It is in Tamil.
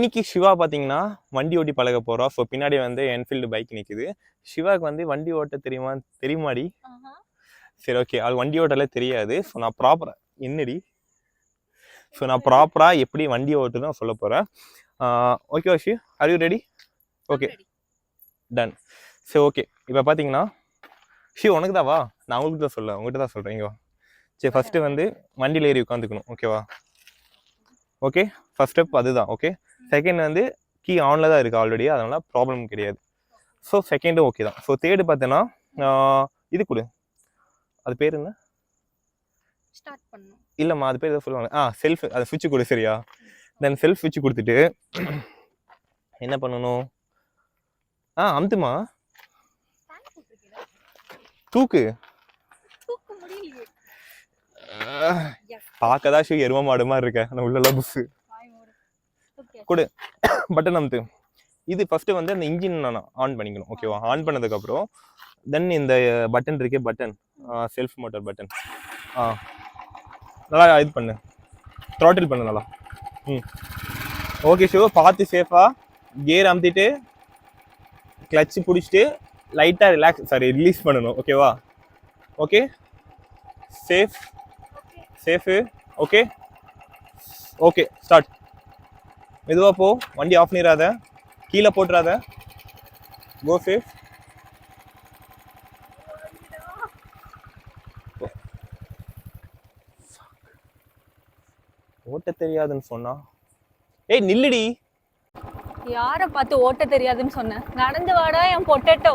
இன்னைக்கு சிவா பார்த்தீங்கன்னா வண்டி ஓட்டி பழக போகிறோம். ஸோ பின்னாடி வந்து என்ஃபீல்டு பைக் நிற்குது. சிவாவுக்கு வந்து வண்டி ஓட்ட தெரியுமாடி? சரி, ஓகே. அது வண்டி ஓட்டலாம் தெரியாது. ஸோ நான் ப்ராப்பராக எப்படி வண்டி ஓட்டுன்னு சொல்ல போகிறேன். Okay she, are you ready? Okay, done. சரி, ஓகே. இப்போ பார்த்தீங்கன்னா ஷி உனக்கு தான் வா, நான் உங்களுக்கு தான் சொல்ல, உங்கள்கிட்ட தான் சொல்கிறேன். இங்கே சரி, ஃபஸ்ட்டு வந்து வண்டியில் ஏறி உட்காந்துக்கணும். ஓகேவா? ஓகே, ஃபர்ஸ்ட் ஸ்டெப் அதுதான். ஓகே, செகண்ட் வந்து கீ ஆனில் தான் இருக்குது ஆல்ரெடி, அதனால் ப்ராப்ளம் கிடையாது. ஸோ செகண்டும் ஓகே தான். ஸோ தேர்டு பார்த்தோன்னா இது கொடு, அது பேர் என்ன? இல்லைம்மா, அது பேர் எதாவது சொல்லுவாங்க. செல்ஃப், அது சுவிட்சு கொடு. சரியா? தென் செல்ஃப் சுவிட்சு கொடுத்துட்டு என்ன பண்ணணும்? அமுத்துமா, தூக்கு. பார்க்கதான் ஷூ எரும மாடு மாதிரி இருக்க, ஆனால் உள்ளெல்லாம் புஸ்ஸு கொடு. பட்டன் அமுத்து. இது ஃபர்ஸ்ட் வந்து அந்த இன்ஜின் நான் ஆன் பண்ணிக்கணும். ஓகேவா? ஆன் பண்ணதுக்கப்புறம் தென் இந்த பட்டன் இருக்கே, பட்டன் செல்ஃப் மோட்டர் பட்டன், நல்லா இது பண்ணு, த்ராட்டில் பண்ணு நல்லா. ஓகே ஷோ, பார்த்து சேஃபா கியர் அமுத்திட்டு கிளச்சு பிடிச்சிட்டு லைட்டாக ரிலீஸ் பண்ணணும். ஓகேவா? Okay, safe. Okay, okay, start. மெதுவாக போ, வண்டி ஆஃப் பண்ணிடாத, கீழே போட்டுறாத, கோ சேஃப். ஓட்ட தெரியாதுன்னு சொன்னா, ஏய் நில்லுடி. யாரை பார்த்து ஓட்ட தெரியாதுன்னு சொன்ன? நடந்து வாடா என் பொட்டேட்டோ.